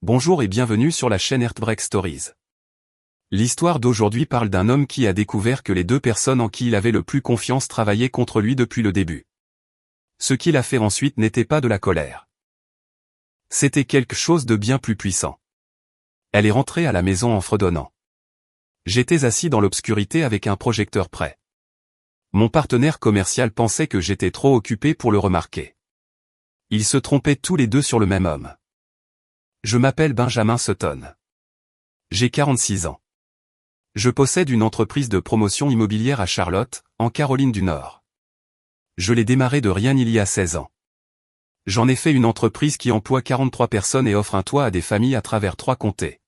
Bonjour et bienvenue sur la chaîne Heartbreak Stories. L'histoire d'aujourd'hui parle d'un homme qui a découvert que les deux personnes en qui il avait le plus confiance travaillaient contre lui depuis le début. Ce qu'il a fait ensuite n'était pas de la colère. C'était quelque chose de bien plus puissant. Elle est rentrée à la maison en fredonnant. J'étais assis dans l'obscurité avec un projecteur prêt. Mon partenaire commercial pensait que j'étais trop occupé pour le remarquer. Ils se trompaient tous les deux sur le même homme. Je m'appelle Benjamin Sutton. J'ai 46 ans. Je possède une entreprise de promotion immobilière à Charlotte, en Caroline du Nord. Je l'ai démarrée de rien il y a 16 ans. J'en ai fait une entreprise qui emploie 43 personnes et offre un toit à des familles à travers 3 comtés.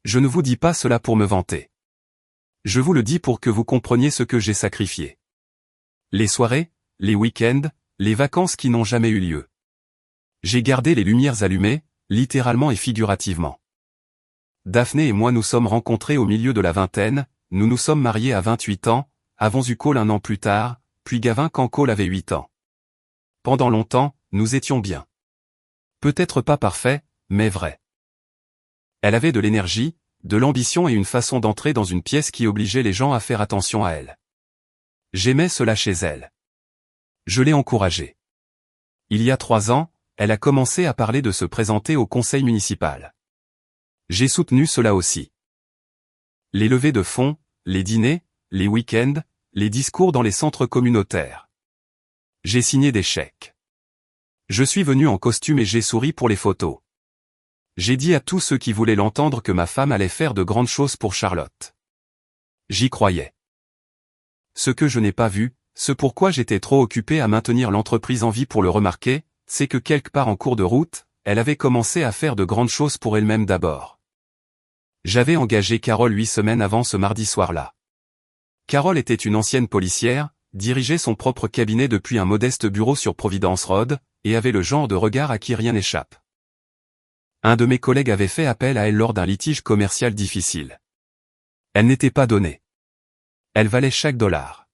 Je ne vous dis pas cela pour me vanter. Je vous le dis pour que vous compreniez ce que j'ai sacrifié. Les soirées, les week-ends, les vacances qui n'ont jamais eu lieu. J'ai gardé les lumières allumées, littéralement et figurativement. Daphné et moi nous sommes rencontrés au milieu de la vingtaine, nous nous sommes mariés à 28 ans, avons eu Cole un an plus tard, puis Gavin quand Cole avait 8 ans. Pendant longtemps, nous étions bien. Peut-être pas parfait, mais vrai. Elle avait de l'énergie, de l'ambition et une façon d'entrer dans une pièce qui obligeait les gens à faire attention à elle. J'aimais cela chez elle. Je l'ai encouragée. Il y a 3 ans, elle a commencé à parler de se présenter au conseil municipal. J'ai soutenu cela aussi. Les levées de fonds, les dîners, les week-ends, les discours dans les centres communautaires. J'ai signé des chèques. Je suis venu en costume et j'ai souri pour les photos. J'ai dit à tous ceux qui voulaient l'entendre que ma femme allait faire de grandes choses pour Charlotte. J'y croyais. Ce que je n'ai pas vu, ce pourquoi j'étais trop occupé à maintenir l'entreprise en vie pour le remarquer, c'est que quelque part en cours de route, elle avait commencé à faire de grandes choses pour elle-même d'abord. J'avais engagé Carole 8 semaines avant ce mardi soir-là. Carole était une ancienne policière, dirigeait son propre cabinet depuis un modeste bureau sur Providence Road, et avait le genre de regard à qui rien n'échappe. Un de mes collègues avait fait appel à elle lors d'un litige commercial difficile. Elle n'était pas donnée. Elle valait chaque dollar.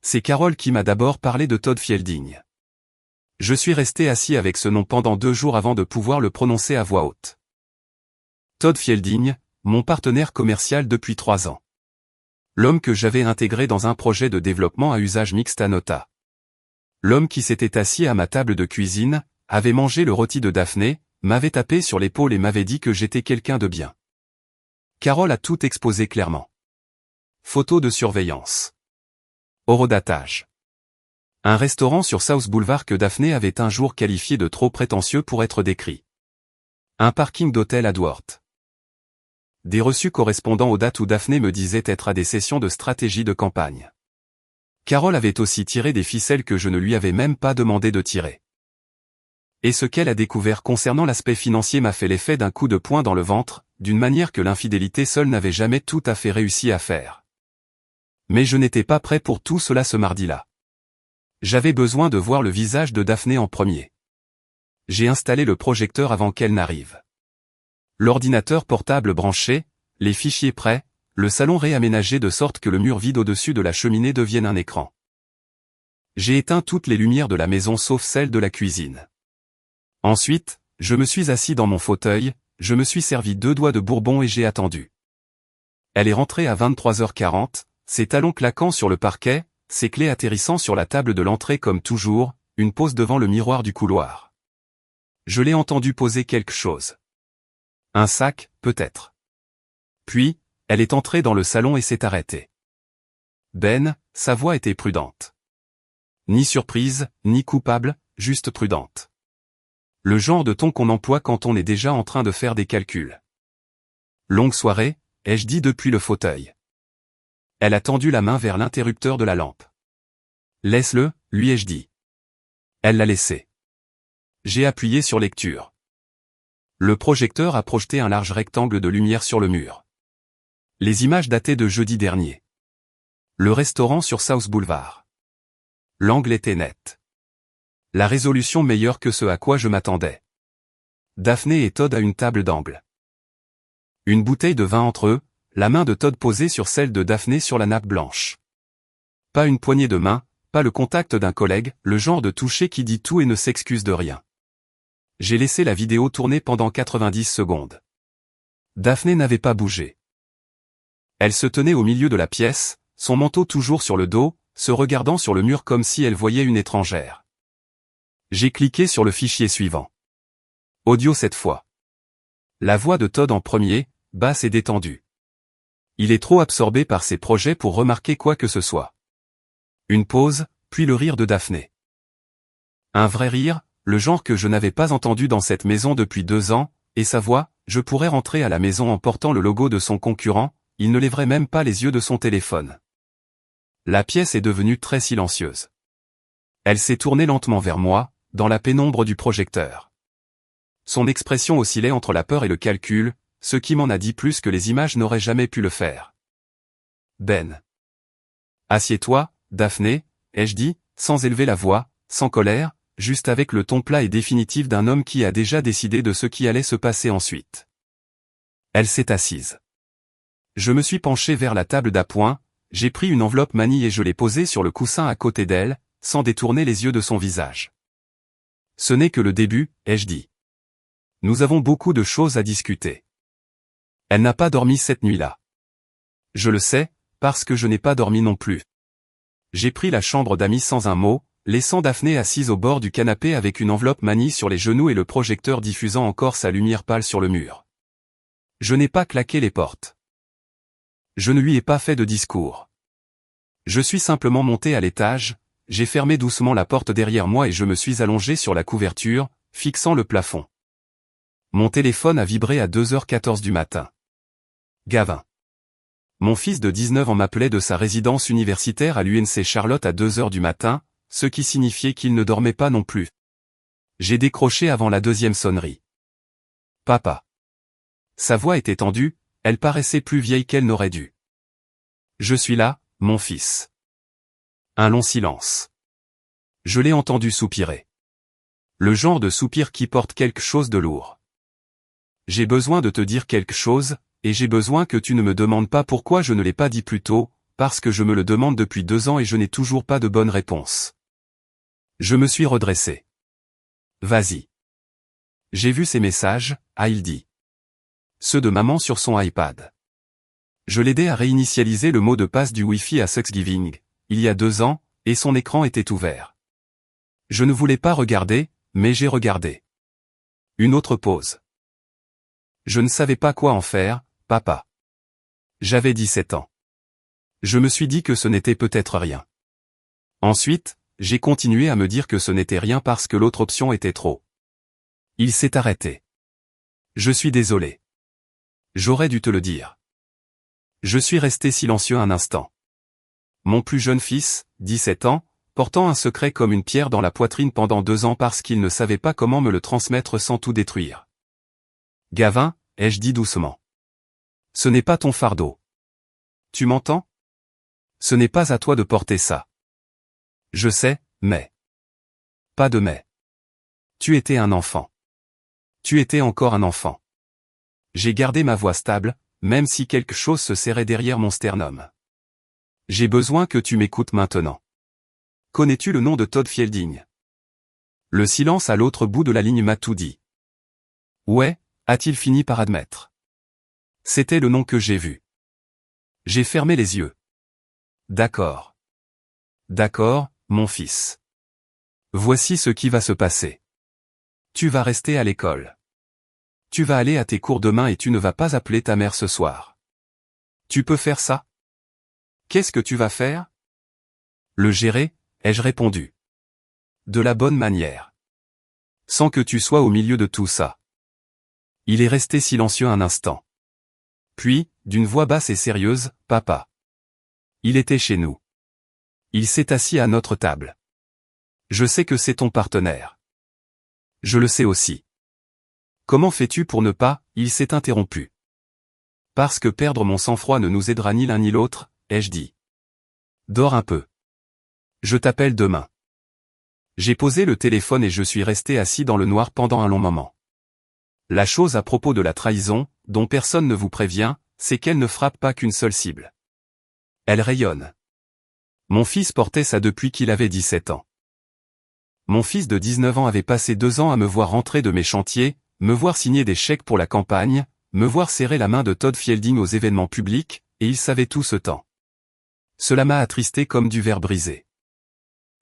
C'est Carole qui m'a d'abord parlé de Todd Fielding. Je suis resté assis avec ce nom pendant 2 jours avant de pouvoir le prononcer à voix haute. Todd Fielding, mon partenaire commercial depuis 3 ans. L'homme que j'avais intégré dans un projet de développement à usage mixte à Nota. L'homme qui s'était assis à ma table de cuisine, avait mangé le rôti de Daphné, m'avait tapé sur l'épaule et m'avait dit que j'étais quelqu'un de bien. Carole a tout exposé clairement. Photos de surveillance. Horodatage. Un restaurant sur South Boulevard que Daphné avait un jour qualifié de trop prétentieux pour être décrit. Un parking d'hôtel à Dworth. Des reçus correspondant aux dates où Daphné me disait être à des sessions de stratégie de campagne. Carole avait aussi tiré des ficelles que je ne lui avais même pas demandé de tirer. Et ce qu'elle a découvert concernant l'aspect financier m'a fait l'effet d'un coup de poing dans le ventre, d'une manière que l'infidélité seule n'avait jamais tout à fait réussi à faire. Mais je n'étais pas prêt pour tout cela ce mardi-là. J'avais besoin de voir le visage de Daphné en premier. J'ai installé le projecteur avant qu'elle n'arrive. L'ordinateur portable branché, les fichiers prêts, le salon réaménagé de sorte que le mur vide au-dessus de la cheminée devienne un écran. J'ai éteint toutes les lumières de la maison sauf celle de la cuisine. Ensuite, je me suis assis dans mon fauteuil, je me suis servi 2 doigts de bourbon et j'ai attendu. Elle est rentrée à 23h40, ses talons claquant sur le parquet, ses clés atterrissant sur la table de l'entrée comme toujours, une pause devant le miroir du couloir. Je l'ai entendu poser quelque chose. Un sac, peut-être. Puis, elle est entrée dans le salon et s'est arrêtée. Ben, sa voix était prudente. Ni surprise, ni coupable, juste prudente. Le genre de ton qu'on emploie quand on est déjà en train de faire des calculs. Longue soirée, ai-je dit depuis le fauteuil. Elle a tendu la main vers l'interrupteur de la lampe. Laisse-le, lui ai-je dit. Elle l'a laissé. J'ai appuyé sur lecture. Le projecteur a projeté un large rectangle de lumière sur le mur. Les images dataient de jeudi dernier. Le restaurant sur South Boulevard. L'angle était net. La résolution meilleure que ce à quoi je m'attendais. Daphné et Todd à une table d'angle. Une bouteille de vin entre eux, la main de Todd posée sur celle de Daphné sur la nappe blanche. Pas une poignée de main, pas le contact d'un collègue, le genre de toucher qui dit tout et ne s'excuse de rien. J'ai laissé la vidéo tourner pendant 90 secondes. Daphné n'avait pas bougé. Elle se tenait au milieu de la pièce, son manteau toujours sur le dos, se regardant sur le mur comme si elle voyait une étrangère. J'ai cliqué sur le fichier suivant. Audio cette fois. La voix de Todd en premier, basse et détendue. Il est trop absorbé par ses projets pour remarquer quoi que ce soit. Une pause, puis le rire de Daphné. Un vrai rire, le genre que je n'avais pas entendu dans cette maison depuis 2 ans, et sa voix, je pourrais rentrer à la maison en portant le logo de son concurrent, il ne lèverait même pas les yeux de son téléphone. La pièce est devenue très silencieuse. Elle s'est tournée lentement vers moi, dans la pénombre du projecteur. Son expression oscillait entre la peur et le calcul, ce qui m'en a dit plus que les images n'auraient jamais pu le faire. Ben. Assieds-toi, Daphné, ai-je dit, sans élever la voix, sans colère, juste avec le ton plat et définitif d'un homme qui a déjà décidé de ce qui allait se passer ensuite. Elle s'est assise. Je me suis penché vers la table d'appoint, j'ai pris une enveloppe manie et je l'ai posée sur le coussin à côté d'elle, sans détourner les yeux de son visage. Ce n'est que le début, ai-je dit. Nous avons beaucoup de choses à discuter. Elle n'a pas dormi cette nuit-là. Je le sais, parce que je n'ai pas dormi non plus. J'ai pris la chambre d'amis sans un mot, laissant Daphné assise au bord du canapé avec une enveloppe manie sur les genoux et le projecteur diffusant encore sa lumière pâle sur le mur. Je n'ai pas claqué les portes. Je ne lui ai pas fait de discours. Je suis simplement monté à l'étage, j'ai fermé doucement la porte derrière moi et je me suis allongé sur la couverture, fixant le plafond. Mon téléphone a vibré à 2h14 du matin. Gavin. Mon fils de 19 ans m'appelait de sa résidence universitaire à l'UNC Charlotte à 2h du matin, ce qui signifiait qu'il ne dormait pas non plus. J'ai décroché avant la 2e sonnerie. Papa. Sa voix était tendue, elle paraissait plus vieille qu'elle n'aurait dû. Je suis là, mon fils. Un long silence. Je l'ai entendu soupirer. Le genre de soupir qui porte quelque chose de lourd. J'ai besoin de te dire quelque chose, et j'ai besoin que tu ne me demandes pas pourquoi je ne l'ai pas dit plus tôt, parce que je me le demande depuis 2 ans et je n'ai toujours pas de bonne réponse. Je me suis redressé. Vas-y. J'ai vu ces messages, a-t-il dit. Ceux de maman sur son iPad. Je l'aidais à réinitialiser le mot de passe du Wi-Fi à Thanksgiving, il y a 2 ans, et son écran était ouvert. Je ne voulais pas regarder, mais j'ai regardé. Une autre pause. Je ne savais pas quoi en faire, papa. J'avais 17 ans. Je me suis dit que ce n'était peut-être rien. Ensuite, j'ai continué à me dire que ce n'était rien parce que l'autre option était trop. Il s'est arrêté. Je suis désolé. J'aurais dû te le dire. Je suis resté silencieux un instant. Mon plus jeune fils, 17 ans, portant un secret comme une pierre dans la poitrine pendant 2 ans parce qu'il ne savait pas comment me le transmettre sans tout détruire. Gavin, ai-je dit doucement. Ce n'est pas ton fardeau. Tu m'entends? Ce n'est pas à toi de porter ça. Je sais, mais. Pas de mais. Tu étais un enfant. Tu étais encore un enfant. J'ai gardé ma voix stable, même si quelque chose se serrait derrière mon sternum. J'ai besoin que tu m'écoutes maintenant. Connais-tu le nom de Todd Fielding? Le silence à l'autre bout de la ligne m'a tout dit. Ouais, a-t-il fini par admettre. C'était le nom que j'ai vu. J'ai fermé les yeux. D'accord. D'accord, mon fils. Voici ce qui va se passer. Tu vas rester à l'école. Tu vas aller à tes cours demain et tu ne vas pas appeler ta mère ce soir. Tu peux faire ça? Qu'est-ce que tu vas faire? Le gérer, ai-je répondu. De la bonne manière. Sans que tu sois au milieu de tout ça. Il est resté silencieux un instant. Puis, d'une voix basse et sérieuse, papa. Il était chez nous. Il s'est assis à notre table. Je sais que c'est ton partenaire. Je le sais aussi. Comment fais-tu pour ne pas, il s'est interrompu. Parce que perdre mon sang-froid ne nous aidera ni l'un ni l'autre, ai-je dit. Dors un peu. Je t'appelle demain. J'ai posé le téléphone et je suis resté assis dans le noir pendant un long moment. La chose à propos de la trahison, dont personne ne vous prévient, c'est qu'elle ne frappe pas qu'une seule cible. Elle rayonne. Mon fils portait ça depuis qu'il avait 17 ans. Mon fils de 19 ans avait passé 2 ans à me voir rentrer de mes chantiers, me voir signer des chèques pour la campagne, me voir serrer la main de Todd Fielding aux événements publics, et il savait tout ce temps. Cela m'a attristé comme du verre brisé.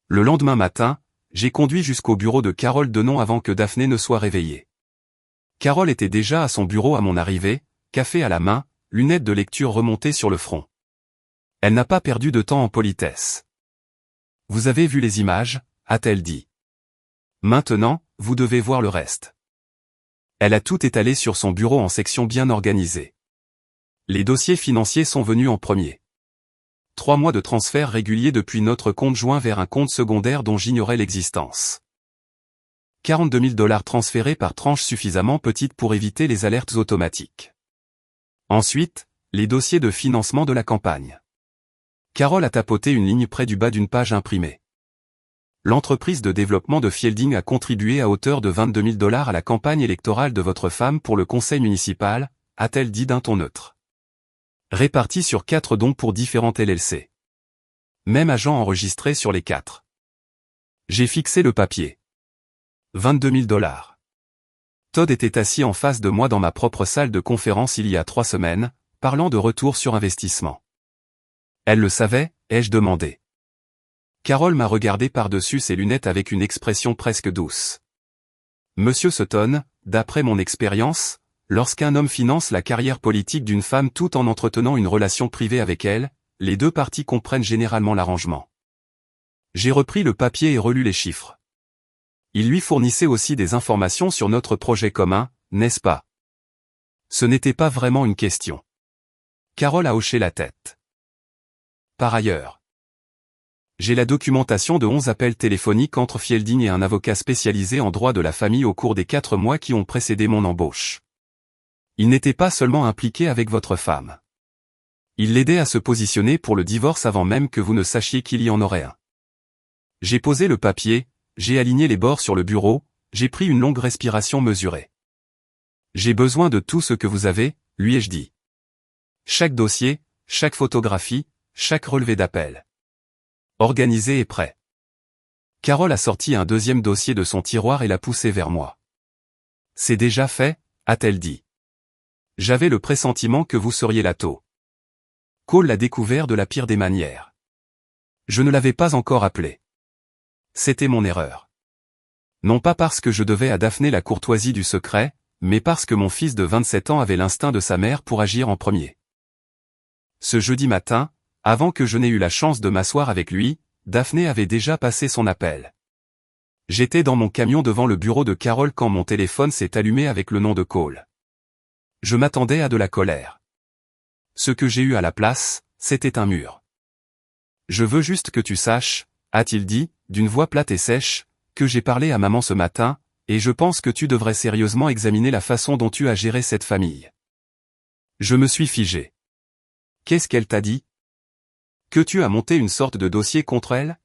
Le lendemain matin, j'ai conduit jusqu'au bureau de Carole Denon avant que Daphné ne soit réveillée. Carole était déjà à son bureau à mon arrivée, café à la main, lunettes de lecture remontées sur le front. Elle n'a pas perdu de temps en politesse. « Vous avez vu les images ?» a-t-elle dit. « Maintenant, vous devez voir le reste. » Elle a tout étalé sur son bureau en sections bien organisées. Les dossiers financiers sont venus en premier. 3 mois de transfert régulier depuis notre compte joint vers un compte secondaire dont j'ignorais l'existence. 42 000 $ transférés par tranche suffisamment petite pour éviter les alertes automatiques. Ensuite, les dossiers de financement de la campagne. Carole a tapoté une ligne près du bas d'une page imprimée. L'entreprise de développement de Fielding a contribué à hauteur de 22 000 $ à la campagne électorale de votre femme pour le conseil municipal, a-t-elle dit d'un ton neutre. Répartis sur 4 dons pour différentes LLC. Même agent enregistré sur les 4. J'ai fixé le papier. 22 000 $. Todd était assis en face de moi dans ma propre salle de conférence il y a 3 semaines, parlant de retour sur investissement. Elle le savait, ai-je demandé. Carole m'a regardé par-dessus ses lunettes avec une expression presque douce. Monsieur Sutton, d'après mon expérience, lorsqu'un homme finance la carrière politique d'une femme tout en entretenant une relation privée avec elle, les 2 parties comprennent généralement l'arrangement. J'ai repris le papier et relu les chiffres. Il lui fournissait aussi des informations sur notre projet commun, n'est-ce pas? Ce n'était pas vraiment une question. Carole a hoché la tête. Par ailleurs, j'ai la documentation de 11 appels téléphoniques entre Fielding et un avocat spécialisé en droit de la famille au cours des 4 mois qui ont précédé mon embauche. Il n'était pas seulement impliqué avec votre femme. Il l'aidait à se positionner pour le divorce avant même que vous ne sachiez qu'il y en aurait un. J'ai posé le papier, j'ai aligné les bords sur le bureau, j'ai pris une longue respiration mesurée. J'ai besoin de tout ce que vous avez, lui ai-je dit. Chaque dossier, chaque photographie, chaque relevé d'appel. Organisé et prêt. Carole a sorti un deuxième dossier de son tiroir et l'a poussé vers moi. C'est déjà fait, a-t-elle dit. J'avais le pressentiment que vous seriez la taupe. Cole l'a découvert de la pire des manières. Je ne l'avais pas encore appelé. C'était mon erreur. Non pas parce que je devais à Daphné la courtoisie du secret, mais parce que mon fils de 27 ans avait l'instinct de sa mère pour agir en premier. Ce jeudi matin, avant que je n'aie eu la chance de m'asseoir avec lui, Daphné avait déjà passé son appel. J'étais dans mon camion devant le bureau de Carole quand mon téléphone s'est allumé avec le nom de Cole. Je m'attendais à de la colère. Ce que j'ai eu à la place, c'était un mur. Je veux juste que tu saches, a-t-il dit, d'une voix plate et sèche, que j'ai parlé à maman ce matin, et je pense que tu devrais sérieusement examiner la façon dont tu as géré cette famille. Je me suis figé. Qu'est-ce qu'elle t'a dit? Que tu as monté une sorte de dossier contre elle?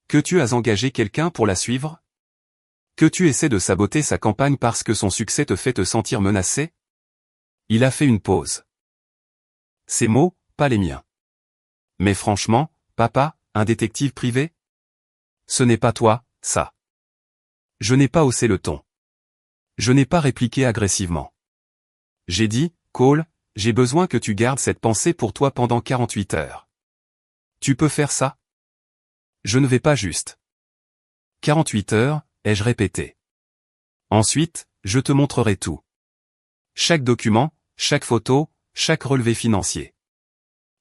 Que tu as engagé quelqu'un pour la suivre? Que tu essaies de saboter sa campagne parce que son succès te fait te sentir menacé? Il a fait une pause. Ces mots, pas les miens. Mais franchement, papa, un détective privé? Ce n'est pas toi, ça. Je n'ai pas haussé le ton. Je n'ai pas répliqué agressivement. J'ai dit, Cole, j'ai besoin que tu gardes cette pensée pour toi pendant 48 heures. Tu peux faire ça? Je ne vais pas juste. 48 heures, ai-je répété. Ensuite, je te montrerai tout. Chaque document, chaque photo, chaque relevé financier.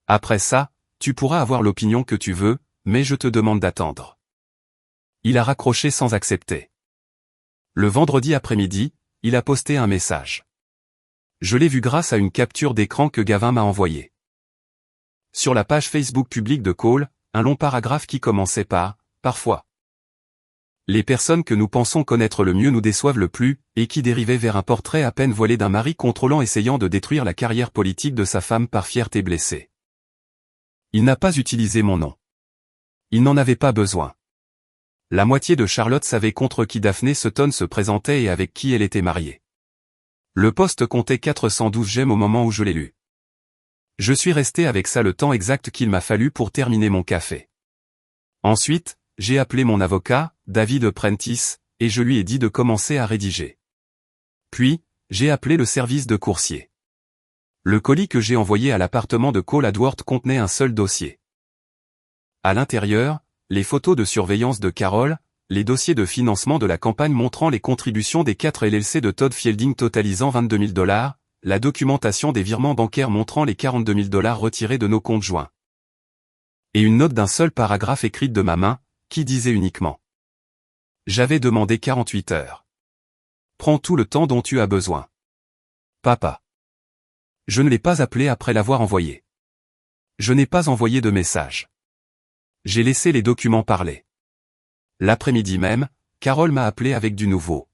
Après ça, tu pourras avoir l'opinion que tu veux, mais je te demande d'attendre. Il a raccroché sans accepter. Le vendredi après-midi, il a posté un message. Je l'ai vu grâce à une capture d'écran que Gavin m'a envoyée. Sur la page Facebook publique de Cole, un long paragraphe qui commençait par « Parfois ». Les personnes que nous pensons connaître le mieux nous déçoivent le plus, et qui dérivaient vers un portrait à peine voilé d'un mari contrôlant essayant de détruire la carrière politique de sa femme par fierté blessée. Il n'a pas utilisé mon nom. Il n'en avait pas besoin. La moitié de Charlotte savait contre qui Daphné Sutton se présentait et avec qui elle était mariée. Le post comptait 412 j'aime au moment où je l'ai lu. Je suis resté avec ça le temps exact qu'il m'a fallu pour terminer mon café. Ensuite, j'ai appelé mon avocat, David Prentice, et je lui ai dit de commencer à rédiger. Puis, j'ai appelé le service de coursier. Le colis que j'ai envoyé à l'appartement de Cole Edward contenait un seul dossier. À l'intérieur, les photos de surveillance de Carol, les dossiers de financement de la campagne montrant les contributions des 4 LLC de Todd Fielding totalisant $22,000, la documentation des virements bancaires montrant les $42,000 retirés de nos comptes joints. Et une note d'un seul paragraphe écrite de ma main, qui disait uniquement: J'avais demandé 48 heures. Prends tout le temps dont tu as besoin. Papa. Je ne l'ai pas appelé après l'avoir envoyé. Je n'ai pas envoyé de message. J'ai laissé les documents parler. L'après-midi même, Carol m'a appelé avec du nouveau.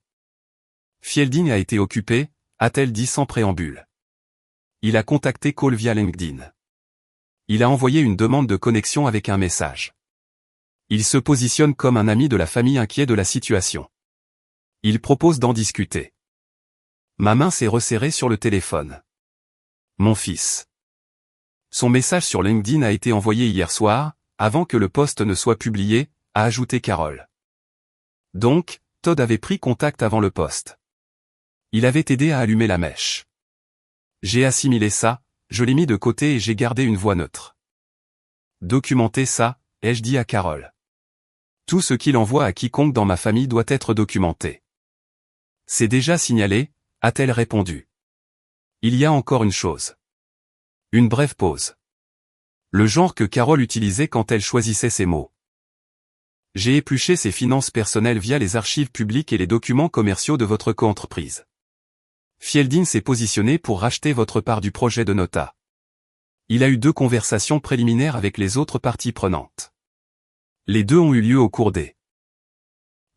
Fielding a été occupé, a-t-elle dit sans préambule. Il a contacté Cole via LinkedIn. Il a envoyé une demande de connexion avec un message. Il se positionne comme un ami de la famille inquiet de la situation. Il propose d'en discuter. Ma main s'est resserrée sur le téléphone. Mon fils. Son message sur LinkedIn a été envoyé hier soir, avant que le post ne soit publié, a ajouté Carol. Donc, Todd avait pris contact avant le post. Il avait aidé à allumer la mèche. J'ai assimilé ça, je l'ai mis de côté et j'ai gardé une voix neutre. Documenter ça, ai-je dit à Carol. Tout ce qu'il envoie à quiconque dans ma famille doit être documenté. C'est déjà signalé, a-t-elle répondu. Il y a encore une chose. Une brève pause. Le genre que Carol utilisait quand elle choisissait ses mots. J'ai épluché ses finances personnelles via les archives publiques et les documents commerciaux de votre coentreprise. Fielding s'est positionné pour racheter votre part du projet de nota. Il a eu 2 conversations préliminaires avec les autres parties prenantes. Les 2 ont eu lieu au cours des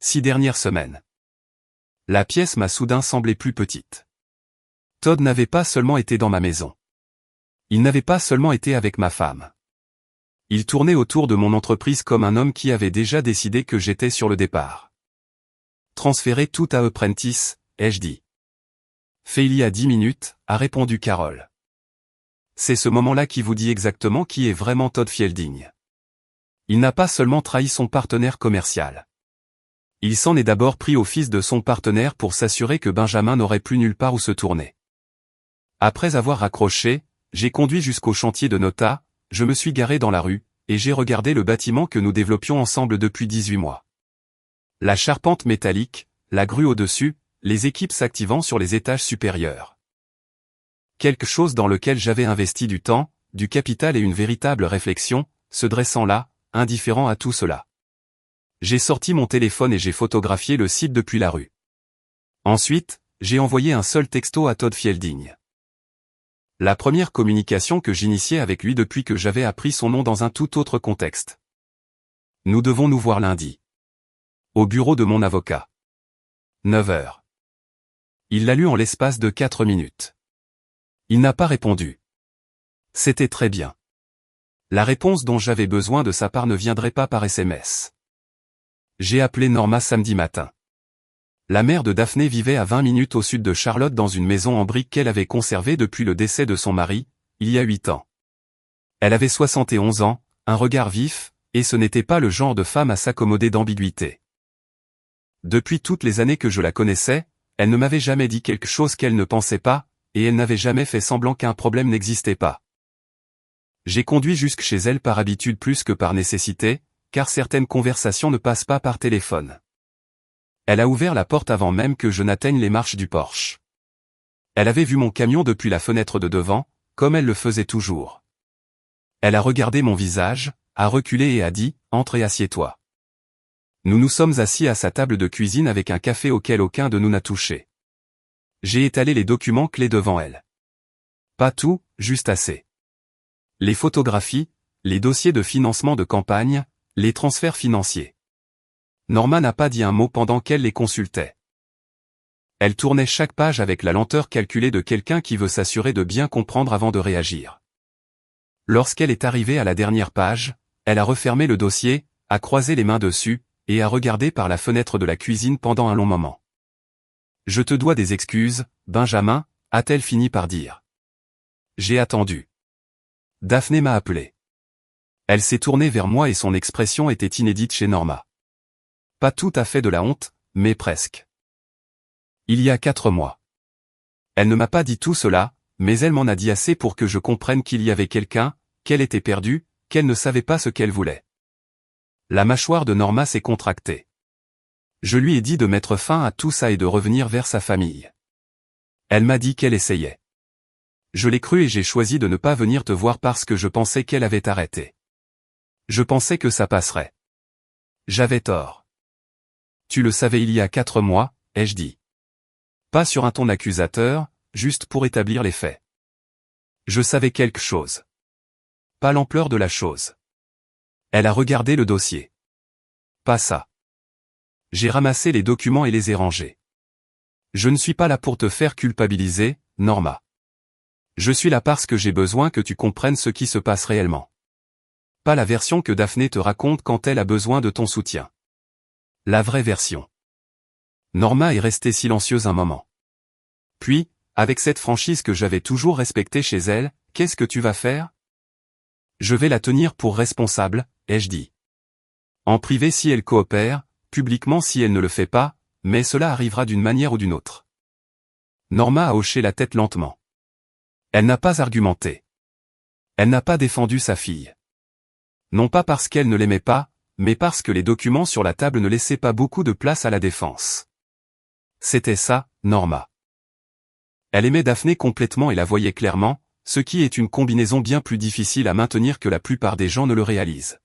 6 dernières semaines. La pièce m'a soudain semblé plus petite. Todd n'avait pas seulement été dans ma maison. Il n'avait pas seulement été avec ma femme. Il tournait autour de mon entreprise comme un homme qui avait déjà décidé que j'étais sur le départ. Transférer tout à Prentice, ai-je dit. Fait il y a 10 minutes, a répondu Carol. C'est ce moment-là qui vous dit exactement qui est vraiment Todd Fielding. Il n'a pas seulement trahi son partenaire commercial. Il s'en est d'abord pris au fils de son partenaire pour s'assurer que Benjamin n'aurait plus nulle part où se tourner. Après avoir raccroché, j'ai conduit jusqu'au chantier de nota, je me suis garé dans la rue, et j'ai regardé le bâtiment que nous développions ensemble depuis 18 mois. La charpente métallique, la grue au-dessus, les équipes s'activant sur les étages supérieurs. Quelque chose dans lequel j'avais investi du temps, du capital et une véritable réflexion, se dressant là, indifférent à tout cela. J'ai sorti mon téléphone et j'ai photographié le site depuis la rue. Ensuite, j'ai envoyé un seul texto à Todd Fielding. La première communication que j'initiais avec lui depuis que j'avais appris son nom dans un tout autre contexte. Nous devons nous voir lundi. Au bureau de mon avocat. 9 heures. Il l'a lu en l'espace de 4 minutes. Il n'a pas répondu. C'était très bien. La réponse dont j'avais besoin de sa part ne viendrait pas par SMS. J'ai appelé Norma samedi matin. La mère de Daphné vivait à 20 minutes au sud de Charlotte dans une maison en briques qu'elle avait conservée depuis le décès de son mari, il y a 8 ans. Elle avait 71 ans, un regard vif, et ce n'était pas le genre de femme à s'accommoder d'ambiguïté. Depuis toutes les années que je la connaissais, elle ne m'avait jamais dit quelque chose qu'elle ne pensait pas, et elle n'avait jamais fait semblant qu'un problème n'existait pas. J'ai conduit jusque chez elle par habitude plus que par nécessité, car certaines conversations ne passent pas par téléphone. Elle a ouvert la porte avant même que je n'atteigne les marches du porche. Elle avait vu mon camion depuis la fenêtre de devant, comme elle le faisait toujours. Elle a regardé mon visage, a reculé et a dit « Entre et assieds-toi ». Nous nous sommes assis à sa table de cuisine avec un café auquel aucun de nous n'a touché. J'ai étalé les documents clés devant elle. Pas tout, juste assez. Les photographies, les dossiers de financement de campagne, les transferts financiers. Norma n'a pas dit un mot pendant qu'elle les consultait. Elle tournait chaque page avec la lenteur calculée de quelqu'un qui veut s'assurer de bien comprendre avant de réagir. Lorsqu'elle est arrivée à la dernière page, elle a refermé le dossier, a croisé les mains dessus, et a regardé par la fenêtre de la cuisine pendant un long moment. « Je te dois des excuses, Benjamin », a-t-elle fini par dire. J'ai attendu. Daphné m'a appelé. Elle s'est tournée vers moi et son expression était inédite chez Norma. Pas tout à fait de la honte, mais presque. Il y a 4 mois. Elle ne m'a pas dit tout cela, mais elle m'en a dit assez pour que je comprenne qu'il y avait quelqu'un, qu'elle était perdue, qu'elle ne savait pas ce qu'elle voulait. La mâchoire de Norma s'est contractée. Je lui ai dit de mettre fin à tout ça et de revenir vers sa famille. Elle m'a dit qu'elle essayait. Je l'ai cru et j'ai choisi de ne pas venir te voir parce que je pensais qu'elle avait arrêté. Je pensais que ça passerait. J'avais tort. Tu le savais il y a 4 mois, ai-je dit. Pas sur un ton accusateur, juste pour établir les faits. Je savais quelque chose. Pas l'ampleur de la chose. Elle a regardé le dossier. Pas ça. J'ai ramassé les documents et les ai rangés. Je ne suis pas là pour te faire culpabiliser, Norma. Je suis là parce que j'ai besoin que tu comprennes ce qui se passe réellement. Pas la version que Daphné te raconte quand elle a besoin de ton soutien. La vraie version. Norma est restée silencieuse un moment. Puis, avec cette franchise que j'avais toujours respectée chez elle, qu'est-ce que tu vas faire? Je vais la tenir pour responsable, ai-je dit. En privé si elle coopère, publiquement si elle ne le fait pas, mais cela arrivera d'une manière ou d'une autre. Norma a hoché la tête lentement. Elle n'a pas argumenté. Elle n'a pas défendu sa fille. Non pas parce qu'elle ne l'aimait pas, mais parce que les documents sur la table ne laissaient pas beaucoup de place à la défense. C'était ça, Norma. Elle aimait Daphné complètement et la voyait clairement, ce qui est une combinaison bien plus difficile à maintenir que la plupart des gens ne le réalisent.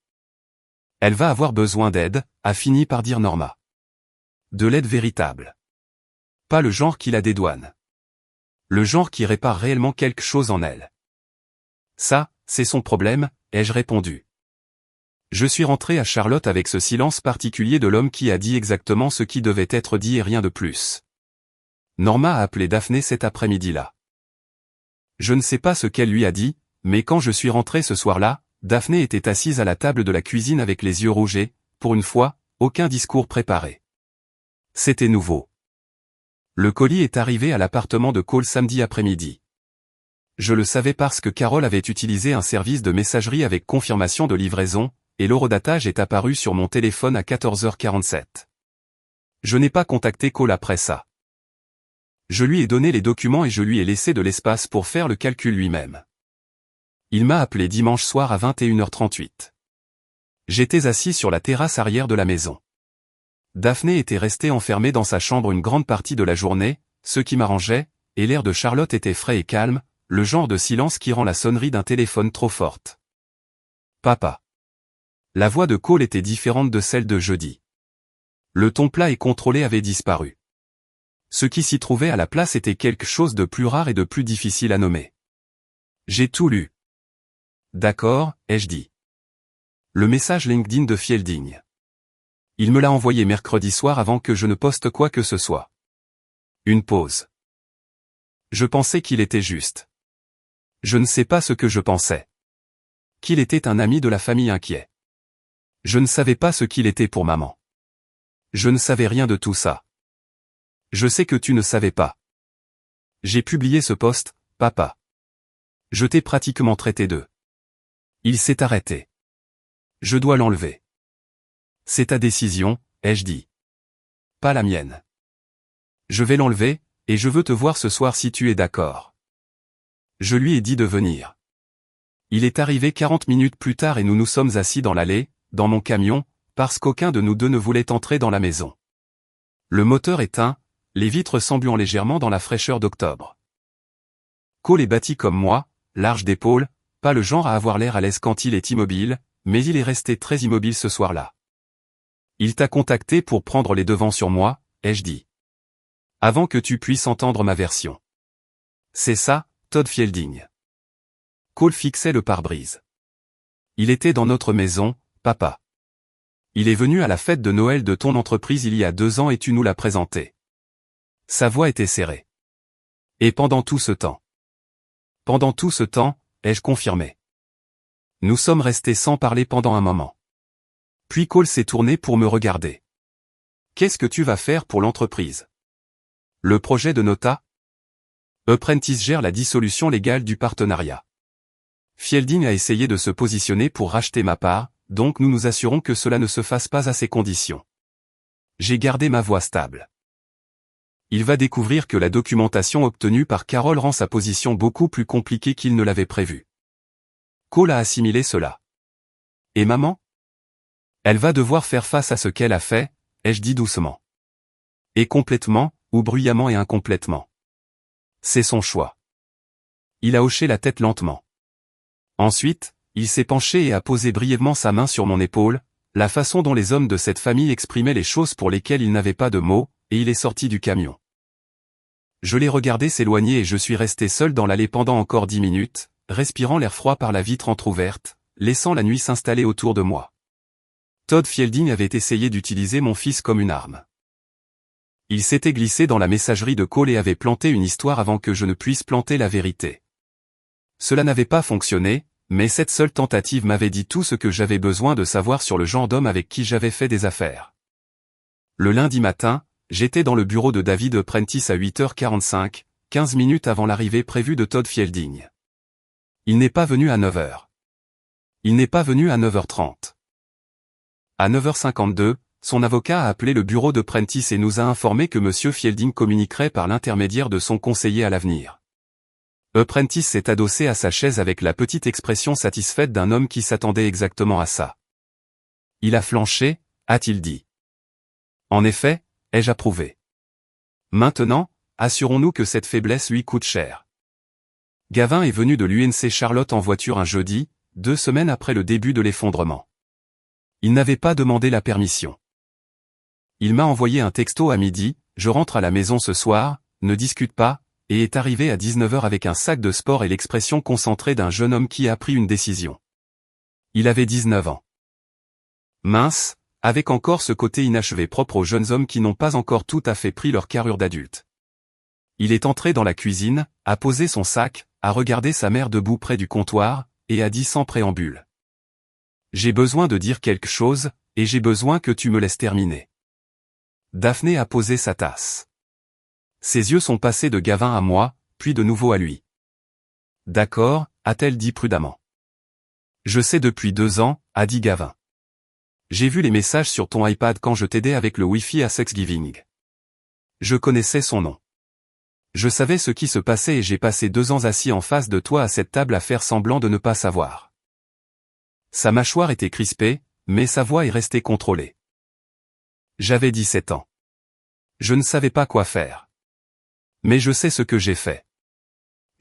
Elle va avoir besoin d'aide, a fini par dire Norma. De l'aide véritable. Pas le genre qui la dédouane. Le genre qui répare réellement quelque chose en elle. Ça, c'est son problème, ai-je répondu. Je suis rentré à Charlotte avec ce silence particulier de l'homme qui a dit exactement ce qui devait être dit et rien de plus. Norma a appelé Daphné cet après-midi-là. Je ne sais pas ce qu'elle lui a dit, mais quand je suis rentré ce soir-là, Daphné était assise à la table de la cuisine avec les yeux rouges et, pour une fois, aucun discours préparé. C'était nouveau. Le colis est arrivé à l'appartement de Cole samedi après-midi. Je le savais parce que Carole avait utilisé un service de messagerie avec confirmation de livraison, et l'horodatage est apparu sur mon téléphone à 14h47. Je n'ai pas contacté Cole après ça. Je lui ai donné les documents et je lui ai laissé de l'espace pour faire le calcul lui-même. Il m'a appelé dimanche soir à 21h38. J'étais assis sur la terrasse arrière de la maison. Daphné était restée enfermée dans sa chambre une grande partie de la journée, ce qui m'arrangeait, et l'air de Charlotte était frais et calme, le genre de silence qui rend la sonnerie d'un téléphone trop forte. Papa. La voix de Cole était différente de celle de jeudi. Le ton plat et contrôlé avait disparu. Ce qui s'y trouvait à la place était quelque chose de plus rare et de plus difficile à nommer. J'ai tout lu. D'accord, ai-je dit. Le message LinkedIn de Fielding. Il me l'a envoyé mercredi soir avant que je ne poste quoi que ce soit. Une pause. Je pensais qu'il était juste. Je ne sais pas ce que je pensais. Qu'il était un ami de la famille inquiet. Je ne savais pas ce qu'il était pour maman. Je ne savais rien de tout ça. Je sais que tu ne savais pas. J'ai publié ce post, papa. Je t'ai pratiquement traité de. Il s'est arrêté. Je dois l'enlever. C'est ta décision, ai-je dit. Pas la mienne. Je vais l'enlever, et je veux te voir ce soir si tu es d'accord. Je lui ai dit de venir. Il est arrivé 40 minutes plus tard et nous nous sommes assis dans l'allée, dans mon camion, parce qu'aucun de nous deux ne voulait entrer dans la maison. Le moteur éteint, les vitres s'embuant légèrement dans la fraîcheur d'octobre. Cole est bâti comme moi, large d'épaules, pas le genre à avoir l'air à l'aise quand il est immobile, mais il est resté très immobile ce soir-là. Il t'a contacté pour prendre les devants sur moi, ai-je dit. Avant que tu puisses entendre ma version. C'est ça, Todd Fielding. Cole fixait le pare-brise. Il était dans notre maison, papa. Il est venu à la fête de Noël de ton entreprise il y a 2 ans et tu nous l'as présenté. Sa voix était serrée. Et pendant tout ce temps. Pendant tout ce temps, ai-je confirmé. Nous sommes restés sans parler pendant un moment. Puis Cole s'est tourné pour me regarder. Qu'est-ce que tu vas faire pour l'entreprise? Le projet de Nota? Apprentice gère la dissolution légale du partenariat. Fielding a essayé de se positionner pour racheter ma part, donc nous nous assurons que cela ne se fasse pas à ces conditions. J'ai gardé ma voix stable. Il va découvrir que la documentation obtenue par Carol rend sa position beaucoup plus compliquée qu'il ne l'avait prévu. Cole a assimilé cela. Et maman? Elle va devoir faire face à ce qu'elle a fait, ai-je dit doucement. Et complètement, ou bruyamment et incomplètement. C'est son choix. Il a hoché la tête lentement. Ensuite, il s'est penché et a posé brièvement sa main sur mon épaule, la façon dont les hommes de cette famille exprimaient les choses pour lesquelles il n'avait pas de mots, et il est sorti du camion. Je l'ai regardé s'éloigner et je suis resté seul dans l'allée pendant encore 10 minutes, respirant l'air froid par la vitre entr'ouverte, laissant la nuit s'installer autour de moi. Todd Fielding avait essayé d'utiliser mon fils comme une arme. Il s'était glissé dans la messagerie de Cole et avait planté une histoire avant que je ne puisse planter la vérité. Cela n'avait pas fonctionné, mais cette seule tentative m'avait dit tout ce que j'avais besoin de savoir sur le genre d'homme avec qui j'avais fait des affaires. Le lundi matin, j'étais dans le bureau de David Prentice à 8h45, 15 minutes avant l'arrivée prévue de Todd Fielding. Il n'est pas venu à 9h. Il n'est pas venu à 9h30. À 9h52, son avocat a appelé le bureau de Prentice et nous a informé que M. Fielding communiquerait par l'intermédiaire de son conseiller à l'avenir. Prentice s'est adossé à sa chaise avec la petite expression satisfaite d'un homme qui s'attendait exactement à ça. Il a flanché, a-t-il dit. En effet, ai-je approuvé. Maintenant, assurons-nous que cette faiblesse lui coûte cher. Gavin est venu de l'UNC Charlotte en voiture un jeudi, 2 semaines après le début de l'effondrement. Il n'avait pas demandé la permission. Il m'a envoyé un texto à midi, je rentre à la maison ce soir, ne discute pas, et est arrivé à 19h avec un sac de sport et l'expression concentrée d'un jeune homme qui a pris une décision. Il avait 19 ans. Mince, avec encore ce côté inachevé propre aux jeunes hommes qui n'ont pas encore tout à fait pris leur carrure d'adulte. Il est entré dans la cuisine, a posé son sac, a regardé sa mère debout près du comptoir, et a dit sans préambule. J'ai besoin de dire quelque chose, et j'ai besoin que tu me laisses terminer. Daphné a posé sa tasse. Ses yeux sont passés de Gavin à moi, puis de nouveau à lui. D'accord, a-t-elle dit prudemment. Je sais depuis 2 ans, a dit Gavin. J'ai vu les messages sur ton iPad quand je t'aidais avec le Wi-Fi à Thanksgiving. Je connaissais son nom. Je savais ce qui se passait et j'ai passé 2 ans assis en face de toi à cette table à faire semblant de ne pas savoir. Sa mâchoire était crispée, mais sa voix est restée contrôlée. J'avais 17 ans. Je ne savais pas quoi faire. Mais je sais ce que j'ai fait.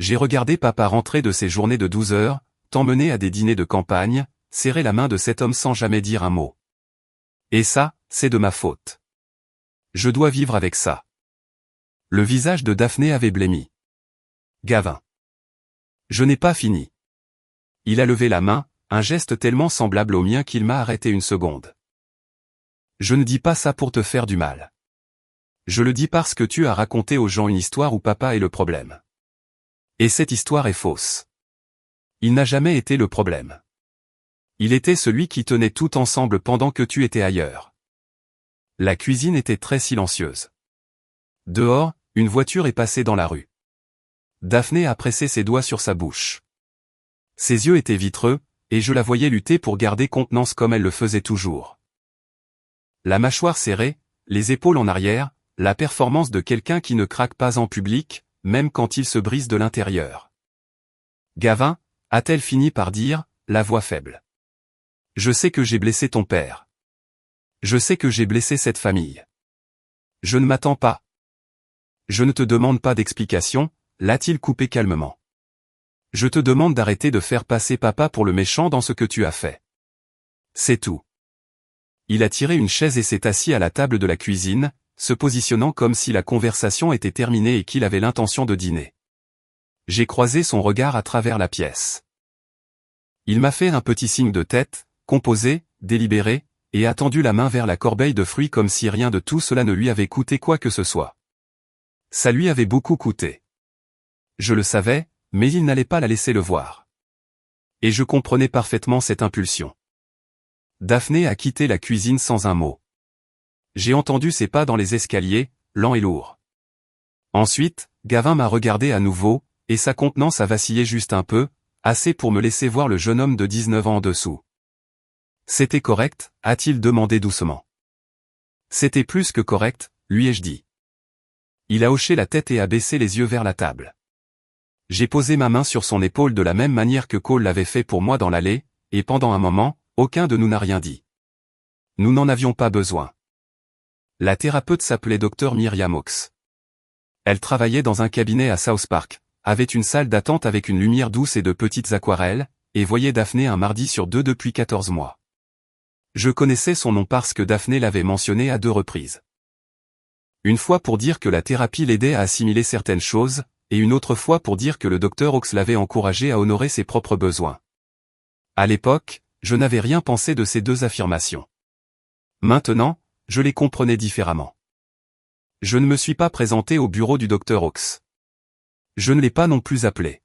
J'ai regardé papa rentrer de ses journées de 12 heures, t'emmener à des dîners de campagne, serrer la main de cet homme sans jamais dire un mot. Et ça, c'est de ma faute. Je dois vivre avec ça. Le visage de Daphné avait blêmi. Gavin. Je n'ai pas fini. Il a levé la main, un geste tellement semblable au mien qu'il m'a arrêté une seconde. Je ne dis pas ça pour te faire du mal. Je le dis parce que tu as raconté aux gens une histoire où papa est le problème. Et cette histoire est fausse. Il n'a jamais été le problème. Il était celui qui tenait tout ensemble pendant que tu étais ailleurs. La cuisine était très silencieuse. Dehors, une voiture est passée dans la rue. Daphné a pressé ses doigts sur sa bouche. Ses yeux étaient vitreux, et je la voyais lutter pour garder contenance comme elle le faisait toujours. La mâchoire serrée, les épaules en arrière, la performance de quelqu'un qui ne craque pas en public, même quand il se brise de l'intérieur. Gavin, a-t-elle fini par dire, la voix faible. Je sais que j'ai blessé ton père. Je sais que j'ai blessé cette famille. Je ne m'attends pas. Je ne te demande pas d'explication, l'a-t-il coupé calmement. Je te demande d'arrêter de faire passer papa pour le méchant dans ce que tu as fait. C'est tout. Il a tiré une chaise et s'est assis à la table de la cuisine, se positionnant comme si la conversation était terminée et qu'il avait l'intention de dîner. J'ai croisé son regard à travers la pièce. Il m'a fait un petit signe de tête, composé, délibéré, et a tendu la main vers la corbeille de fruits comme si rien de tout cela ne lui avait coûté quoi que ce soit. Ça lui avait beaucoup coûté. Je le savais, mais il n'allait pas la laisser le voir. Et je comprenais parfaitement cette impulsion. Daphné a quitté la cuisine sans un mot. J'ai entendu ses pas dans les escaliers, lents et lourds. Ensuite, Gavin m'a regardé à nouveau, et sa contenance a vacillé juste un peu, assez pour me laisser voir le jeune homme de 19 ans en dessous. C'était correct, a-t-il demandé doucement. C'était plus que correct, lui ai-je dit. Il a hoché la tête et a baissé les yeux vers la table. J'ai posé ma main sur son épaule de la même manière que Cole l'avait fait pour moi dans l'allée, et pendant un moment, aucun de nous n'a rien dit. Nous n'en avions pas besoin. La thérapeute s'appelait Dr Myriam Oaks. Elle travaillait dans un cabinet à South Park, avait une salle d'attente avec une lumière douce et de petites aquarelles, et voyait Daphné un mardi sur 2 depuis 14 mois. Je connaissais son nom parce que Daphné l'avait mentionné à 2 reprises. Une fois pour dire que la thérapie l'aidait à assimiler certaines choses, et une autre fois pour dire que le Dr Oaks l'avait encouragé à honorer ses propres besoins. À l'époque, je n'avais rien pensé de ces 2 affirmations. Maintenant, je les comprenais différemment. Je ne me suis pas présenté au bureau du Dr Oaks. Je ne l'ai pas non plus appelé.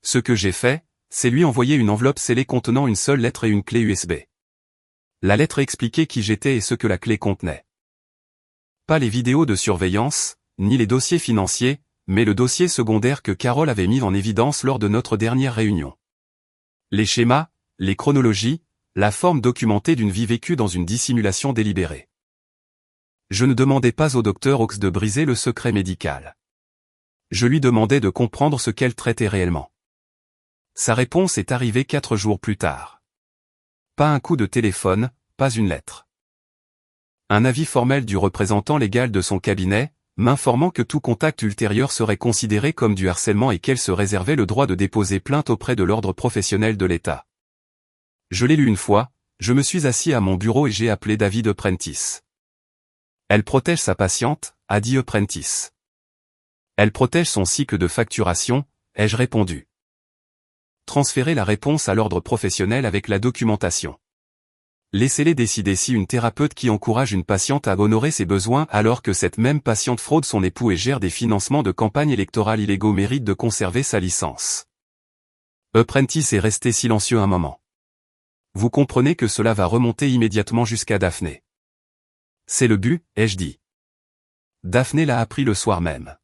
Ce que j'ai fait, c'est lui envoyer une enveloppe scellée contenant une seule lettre et une clé USB. La lettre expliquait qui j'étais et ce que la clé contenait. Pas les vidéos de surveillance, ni les dossiers financiers, mais le dossier secondaire que Carole avait mis en évidence lors de notre dernière réunion. Les schémas, les chronologies, la forme documentée d'une vie vécue dans une dissimulation délibérée. Je ne demandais pas au Dr Oaks de briser le secret médical. Je lui demandais de comprendre ce qu'elle traitait réellement. Sa réponse est arrivée 4 jours plus tard. Pas un coup de téléphone, pas une lettre. Un avis formel du représentant légal de son cabinet, m'informant que tout contact ultérieur serait considéré comme du harcèlement et qu'elle se réservait le droit de déposer plainte auprès de l'ordre professionnel de l'État. Je l'ai lu une fois, je me suis assis à mon bureau et j'ai appelé David Prentice. Elle protège sa patiente, a dit Prentice. Elle protège son cycle de facturation, ai-je répondu. Transférez la réponse à l'ordre professionnel avec la documentation. Laissez-les décider si une thérapeute qui encourage une patiente à honorer ses besoins alors que cette même patiente fraude son époux et gère des financements de campagne électorale illégaux mérite de conserver sa licence. Prentice est resté silencieux un moment. Vous comprenez que cela va remonter immédiatement jusqu'à Daphné. C'est le but, ai-je dit. Daphné l'a appris le soir même.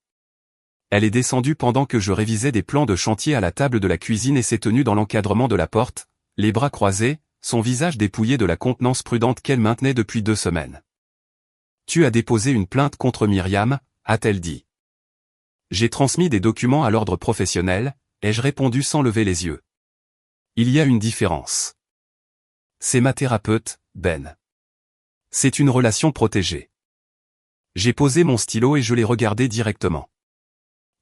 Elle est descendue pendant que je révisais des plans de chantier à la table de la cuisine et s'est tenue dans l'encadrement de la porte, les bras croisés, son visage dépouillé de la contenance prudente qu'elle maintenait depuis 2 semaines. Tu as déposé une plainte contre Myriam, a-t-elle dit. J'ai transmis des documents à l'ordre professionnel, ai-je répondu sans lever les yeux. Il y a une différence. C'est ma thérapeute, Ben. C'est une relation protégée. J'ai posé mon stylo et je l'ai regardé directement.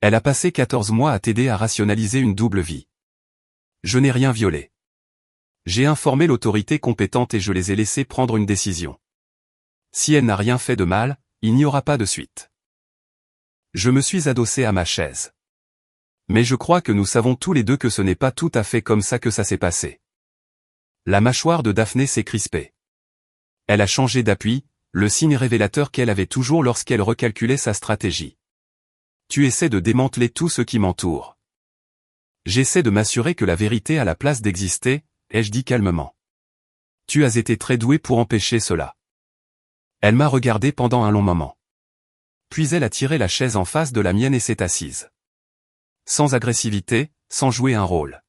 Elle a passé 14 mois à t'aider à rationaliser une double vie. Je n'ai rien violé. J'ai informé l'autorité compétente et je les ai laissés prendre une décision. Si elle n'a rien fait de mal, il n'y aura pas de suite. Je me suis adossé à ma chaise. Mais je crois que nous savons tous les deux que ce n'est pas tout à fait comme ça que ça s'est passé. La mâchoire de Daphné s'est crispée. Elle a changé d'appui, le signe révélateur qu'elle avait toujours lorsqu'elle recalculait sa stratégie. Tu essaies de démanteler tout ce qui m'entoure. J'essaie de m'assurer que la vérité a la place d'exister, ai-je dit calmement. Tu as été très doué pour empêcher cela. Elle m'a regardé pendant un long moment. Puis elle a tiré la chaise en face de la mienne et s'est assise. Sans agressivité, sans jouer un rôle.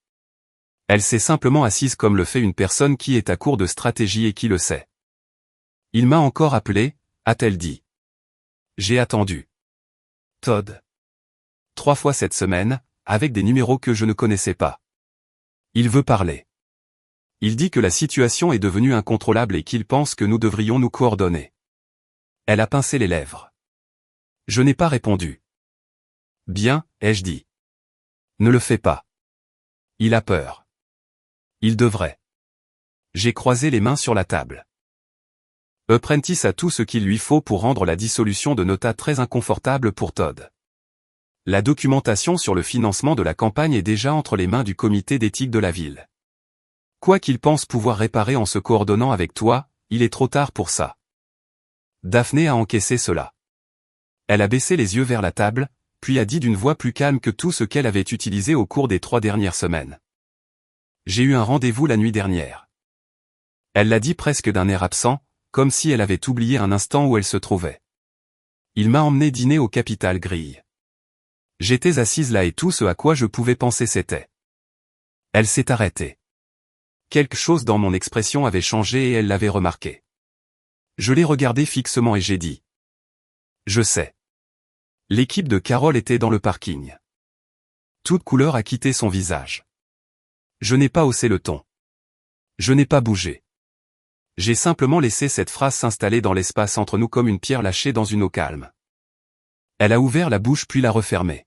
Elle s'est simplement assise comme le fait une personne qui est à court de stratégie et qui le sait. Il m'a encore appelé, a-t-elle dit. J'ai attendu. Todd. 3 fois cette semaine, avec des numéros que je ne connaissais pas. Il veut parler. Il dit que la situation est devenue incontrôlable et qu'il pense que nous devrions nous coordonner. Elle a pincé les lèvres. Je n'ai pas répondu. Bien, ai-je dit. Ne le fais pas. Il a peur. Il devrait. J'ai croisé les mains sur la table. Prentice a tout ce qu'il lui faut pour rendre la dissolution de Nota très inconfortable pour Todd. La documentation sur le financement de la campagne est déjà entre les mains du comité d'éthique de la ville. Quoi qu'il pense pouvoir réparer en se coordonnant avec toi, il est trop tard pour ça. Daphné a encaissé cela. Elle a baissé les yeux vers la table, puis a dit d'une voix plus calme que tout ce qu'elle avait utilisé au cours des 3 dernières semaines. J'ai eu un rendez-vous la nuit dernière. Elle l'a dit presque d'un air absent, comme si elle avait oublié un instant où elle se trouvait. Il m'a emmené dîner au Capital Grille. J'étais assise là et tout ce à quoi je pouvais penser c'était. Elle s'est arrêtée. Quelque chose dans mon expression avait changé et elle l'avait remarqué. Je l'ai regardée fixement et j'ai dit. Je sais. L'équipe de Carole était dans le parking. Toute couleur a quitté son visage. Je n'ai pas haussé le ton. Je n'ai pas bougé. J'ai simplement laissé cette phrase s'installer dans l'espace entre nous comme une pierre lâchée dans une eau calme. Elle a ouvert la bouche puis l'a refermée.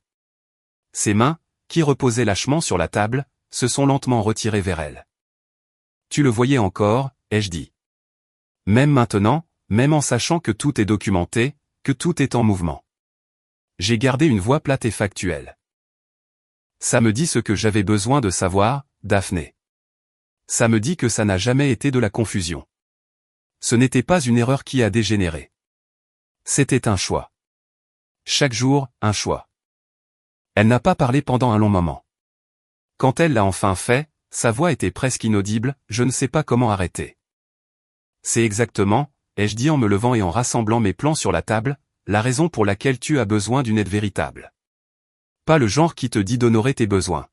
Ses mains, qui reposaient lâchement sur la table, se sont lentement retirées vers elle. Tu le voyais encore, ai-je dit. Même maintenant, même en sachant que tout est documenté, que tout est en mouvement. J'ai gardé une voix plate et factuelle. Ça me dit ce que j'avais besoin de savoir, Daphné. Ça me dit que ça n'a jamais été de la confusion. Ce n'était pas une erreur qui a dégénéré. C'était un choix. Chaque jour, un choix. Elle n'a pas parlé pendant un long moment. Quand elle l'a enfin fait, sa voix était presque inaudible, je ne sais pas comment arrêter. C'est exactement, ai-je dit en me levant et en rassemblant mes plans sur la table, la raison pour laquelle tu as besoin d'une aide véritable. Pas le genre qui te dit d'honorer tes besoins.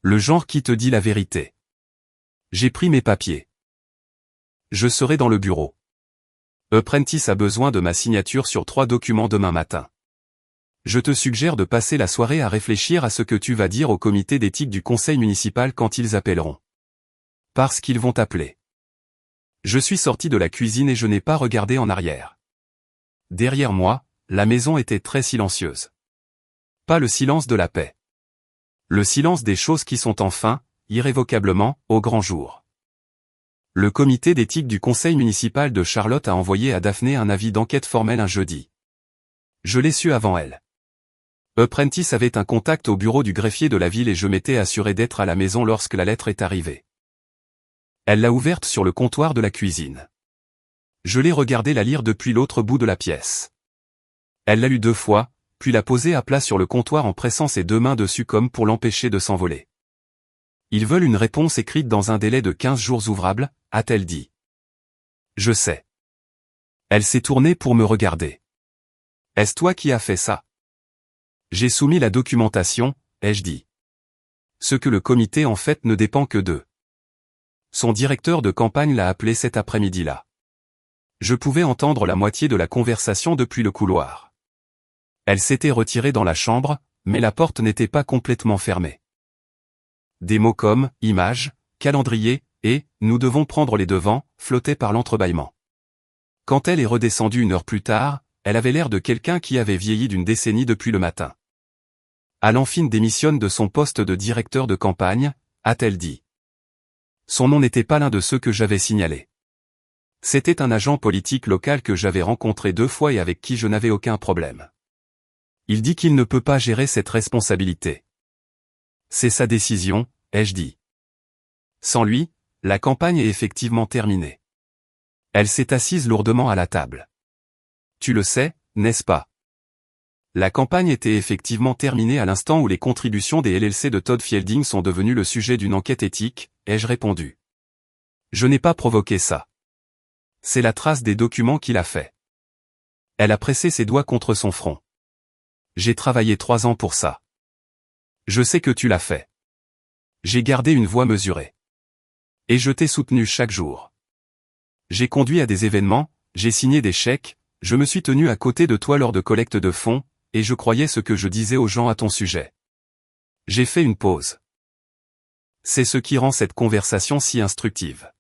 Le genre qui te dit la vérité. J'ai pris mes papiers. Je serai dans le bureau. Apprentice a besoin de ma signature sur 3 documents demain matin. Je te suggère de passer la soirée à réfléchir à ce que tu vas dire au comité d'éthique du conseil municipal quand ils appelleront. Parce qu'ils vont t'appeler. Je suis sorti de la cuisine et je n'ai pas regardé en arrière. Derrière moi, la maison était très silencieuse. Pas le silence de la paix. Le silence des choses qui sont enfin, irrévocablement, au grand jour. Le comité d'éthique du conseil municipal de Charlotte a envoyé à Daphné un avis d'enquête formel un jeudi. Je l'ai su avant elle. Apprentice avait un contact au bureau du greffier de la ville et je m'étais assuré d'être à la maison lorsque la lettre est arrivée. Elle l'a ouverte sur le comptoir de la cuisine. Je l'ai regardé la lire depuis l'autre bout de la pièce. Elle l'a lu 2 fois, puis l'a posée à plat sur le comptoir en pressant ses 2 mains dessus comme pour l'empêcher de s'envoler. Ils veulent une réponse écrite dans un délai de 15 jours ouvrables, a-t-elle dit. Je sais. Elle s'est tournée pour me regarder. Est-ce toi qui as fait ça? J'ai soumis la documentation, ai-je dit. Ce que le comité en fait ne dépend que d'eux. Son directeur de campagne l'a appelé cet après-midi-là. Je pouvais entendre la moitié de la conversation depuis le couloir. Elle s'était retirée dans la chambre, mais la porte n'était pas complètement fermée. Des mots comme « image »,« calendrier » et « nous devons prendre les devants » flottaient par l'entrebâillement. Quand elle est redescendue 1 heure plus tard, elle avait l'air de quelqu'un qui avait vieilli d'une décennie depuis le matin. Alan Finn démissionne de son poste de directeur de campagne, a-t-elle dit. Son nom n'était pas l'un de ceux que j'avais signalés. C'était un agent politique local que j'avais rencontré 2 fois et avec qui je n'avais aucun problème. Il dit qu'il ne peut pas gérer cette responsabilité. C'est sa décision, ai-je dit. Sans lui, la campagne est effectivement terminée. Elle s'est assise lourdement à la table. Tu le sais, n'est-ce pas? La campagne était effectivement terminée à l'instant où les contributions des LLC de Todd Fielding sont devenues le sujet d'une enquête éthique, ai-je répondu. Je n'ai pas provoqué ça. C'est la trace des documents qui l'a fait. Elle a pressé ses doigts contre son front. J'ai travaillé 3 ans pour ça. Je sais que tu l'as fait. J'ai gardé une voix mesurée. Et je t'ai soutenu chaque jour. J'ai conduit à des événements, j'ai signé des chèques, je me suis tenu à côté de toi lors de collectes de fonds, et je croyais ce que je disais aux gens à ton sujet. J'ai fait une pause. C'est ce qui rend cette conversation si instructive.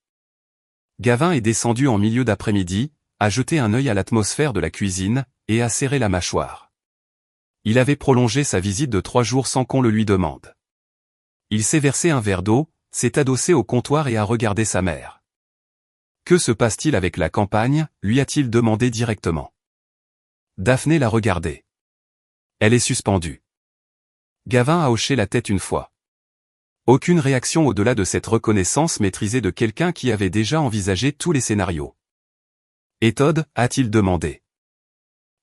Gavin est descendu en milieu d'après-midi, a jeté un œil à l'atmosphère de la cuisine, et a serré la mâchoire. Il avait prolongé sa visite de 3 jours sans qu'on le lui demande. Il s'est versé un verre d'eau, s'est adossé au comptoir et a regardé sa mère. Que se passe-t-il avec la campagne, lui a-t-il demandé directement. Daphné l'a regardé. Elle est suspendue. Gavin a hoché la tête 1 fois. Aucune réaction au-delà de cette reconnaissance maîtrisée de quelqu'un qui avait déjà envisagé tous les scénarios. Et Todd, a-t-il demandé.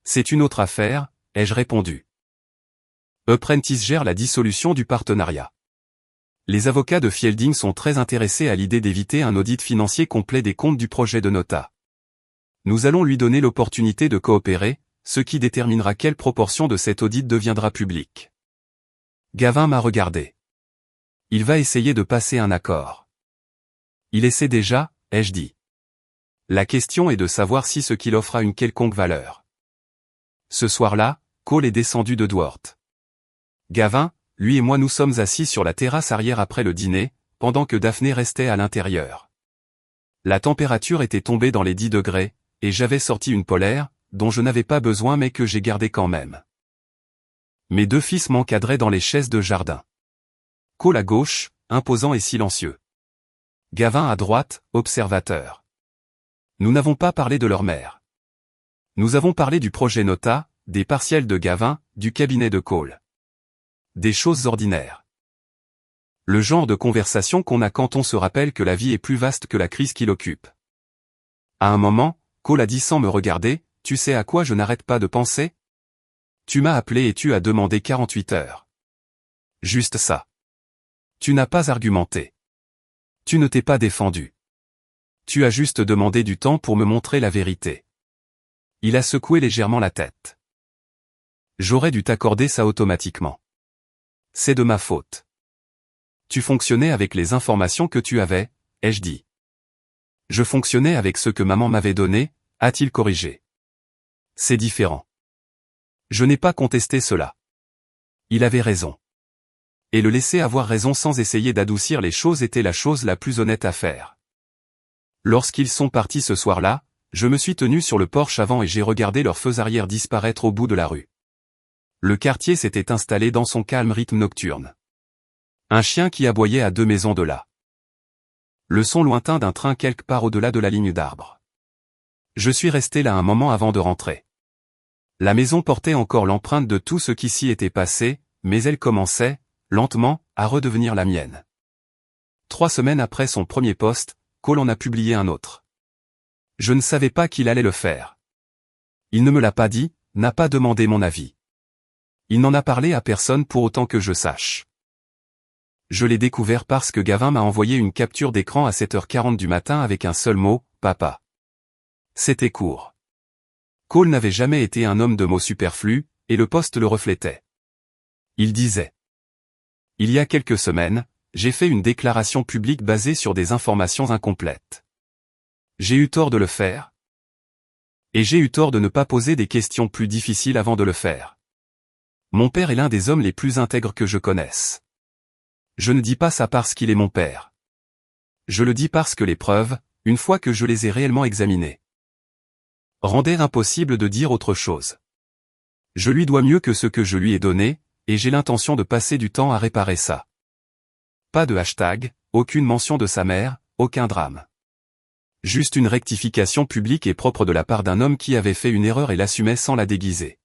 C'est une autre affaire, ai-je répondu. Apprentice gère la dissolution du partenariat. Les avocats de Fielding sont très intéressés à l'idée d'éviter un audit financier complet des comptes du projet de Nota. Nous allons lui donner l'opportunité de coopérer, ce qui déterminera quelle proportion de cet audit deviendra publique. Gavin m'a regardé. Il va essayer de passer un accord. Il essaie déjà, ai-je dit. La question est de savoir si ce qu'il offre a une quelconque valeur. Ce soir-là, Cole est descendu de Dworth. Gavin, lui et moi nous sommes assis sur la terrasse arrière après le dîner, pendant que Daphné restait à l'intérieur. La température était tombée dans les 10 degrés, et j'avais sorti une polaire, dont je n'avais pas besoin mais que j'ai gardée quand même. Mes deux fils m'encadraient dans les chaises de jardin. Cole à gauche, imposant et silencieux. Gavin à droite, observateur. Nous n'avons pas parlé de leur mère. Nous avons parlé du projet Nota, des partiels de Gavin, du cabinet de Cole. Des choses ordinaires. Le genre de conversation qu'on a quand on se rappelle que la vie est plus vaste que la crise qui l'occupe. À un moment, Cole a dit sans me regarder, « Tu sais à quoi je n'arrête pas de penser ? Tu m'as appelé et tu as demandé 48 heures. Juste ça. Tu n'as pas argumenté. Tu ne t'es pas défendu. Tu as juste demandé du temps pour me montrer la vérité. » Il a secoué légèrement la tête. J'aurais dû t'accorder ça automatiquement. C'est de ma faute. Tu fonctionnais avec les informations que tu avais, ai-je dit. Je fonctionnais avec ce que maman m'avait donné, a-t-il corrigé. C'est différent. Je n'ai pas contesté cela. Il avait raison. Et le laisser avoir raison sans essayer d'adoucir les choses était la chose la plus honnête à faire. Lorsqu'ils sont partis ce soir-là, je me suis tenu sur le porche avant et j'ai regardé leurs feux arrière disparaître au bout de la rue. Le quartier s'était installé dans son calme rythme nocturne. Un chien qui aboyait à 2 maisons de là. Le son lointain d'un train quelque part au-delà de la ligne d'arbres. Je suis resté là un moment avant de rentrer. La maison portait encore l'empreinte de tout ce qui s'y était passé, mais elle commençait, lentement, à redevenir la mienne. 3 semaines après son premier post, Cole en a publié un autre. Je ne savais pas qu'il allait le faire. Il ne me l'a pas dit, n'a pas demandé mon avis. Il n'en a parlé à personne pour autant que je sache. Je l'ai découvert parce que Gavin m'a envoyé une capture d'écran à 7h40 du matin avec un seul mot, papa. C'était court. Cole n'avait jamais été un homme de mots superflus, et le post le reflétait. Il disait. Il y a quelques semaines, j'ai fait une déclaration publique basée sur des informations incomplètes. J'ai eu tort de le faire. Et j'ai eu tort de ne pas poser des questions plus difficiles avant de le faire. Mon père est l'un des hommes les plus intègres que je connaisse. Je ne dis pas ça parce qu'il est mon père. Je le dis parce que les preuves, une fois que je les ai réellement examinées, rendaient impossible de dire autre chose. Je lui dois mieux que ce que je lui ai donné, et j'ai l'intention de passer du temps à réparer ça. Pas de hashtag, aucune mention de sa mère, aucun drame. Juste une rectification publique et propre de la part d'un homme qui avait fait une erreur et l'assumait sans la déguiser.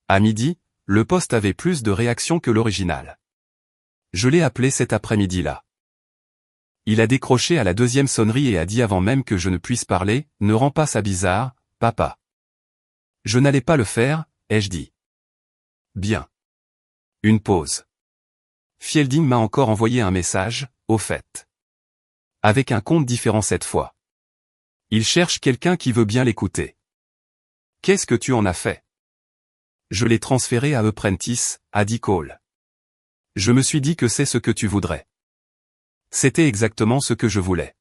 À midi, le post avait plus de réactions que l'original. Je l'ai appelé cet après-midi-là. Il a décroché à la 2e sonnerie et a dit avant même que je ne puisse parler, « Ne rends pas ça bizarre, papa. » Je n'allais pas le faire, ai-je dit. Bien. Une pause. Fielding m'a encore envoyé un message, au fait. Avec un compte différent cette fois. Il cherche quelqu'un qui veut bien l'écouter. Qu'est-ce que tu en as fait? Je l'ai transféré à Apprentice, a dit Cole. Je me suis dit que c'est ce que tu voudrais. C'était exactement ce que je voulais.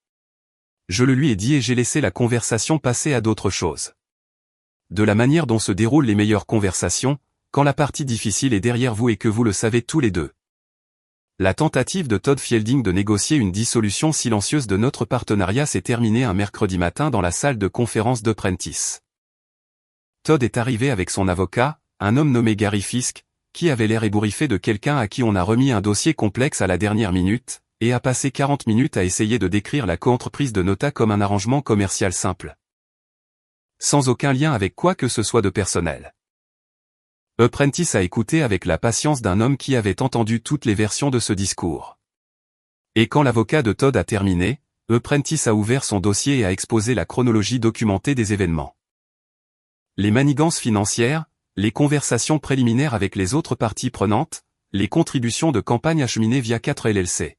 Je le lui ai dit et j'ai laissé la conversation passer à d'autres choses. De la manière dont se déroulent les meilleures conversations, quand la partie difficile est derrière vous et que vous le savez tous les deux. La tentative de Todd Fielding de négocier une dissolution silencieuse de notre partenariat s'est terminée un mercredi matin dans la salle de conférence d'Apprentice. Todd est arrivé avec son avocat, un homme nommé Gary Fisk, qui avait l'air ébouriffé de quelqu'un à qui on a remis un dossier complexe à la dernière minute, et a passé 40 minutes à essayer de décrire la coentreprise de Nota comme un arrangement commercial simple. Sans aucun lien avec quoi que ce soit de personnel. Apprentice a écouté avec la patience d'un homme qui avait entendu toutes les versions de ce discours. Et quand l'avocat de Todd a terminé, Apprentice a ouvert son dossier et a exposé la chronologie documentée des événements. Les manigances financières, les conversations préliminaires avec les autres parties prenantes, les contributions de campagne acheminées via 4 LLC.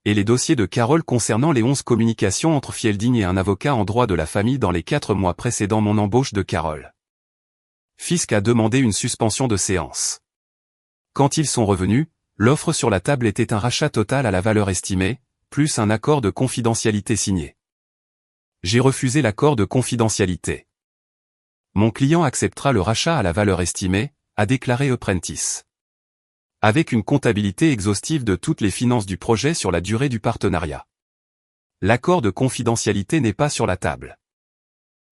Et les dossiers de Carole concernant les 11 communications entre Fielding et un avocat en droit de la famille dans les 4 mois précédant mon embauche de Carole. Fisk a demandé une suspension de séance. Quand ils sont revenus, L'offre sur la table était un rachat total à la valeur estimée, plus un accord de confidentialité signé. J'ai refusé l'accord de confidentialité. Mon client acceptera le rachat à la valeur estimée, a déclaré Apprentice. Avec une comptabilité exhaustive de toutes les finances du projet sur la durée du partenariat. L'accord de confidentialité n'est pas sur la table.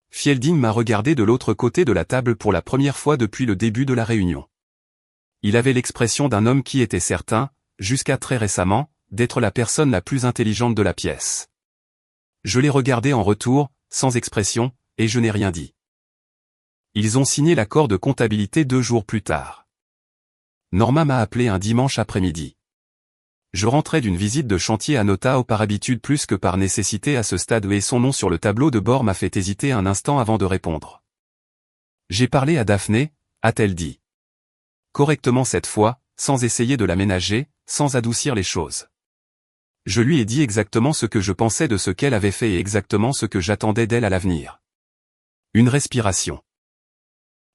Fielding m'a regardé de l'autre côté de la table pour la première fois depuis le début de la réunion. Il avait l'expression d'un homme qui était certain, jusqu'à très récemment, d'être la personne la plus intelligente de la pièce. Je l'ai regardé en retour, sans expression, et je n'ai rien dit. Ils ont signé l'accord de comptabilité 2 jours plus tard. Norma m'a appelé un dimanche après-midi. Je rentrais d'une visite de chantier à Notao par habitude plus que par nécessité à ce stade et son nom sur le tableau de bord m'a fait hésiter un instant avant de répondre. J'ai parlé à Daphné, a-t-elle dit. Correctement cette fois, sans essayer de l'aménager, sans adoucir les choses. Je lui ai dit exactement ce que je pensais de ce qu'elle avait fait et exactement ce que j'attendais d'elle à l'avenir. Une respiration.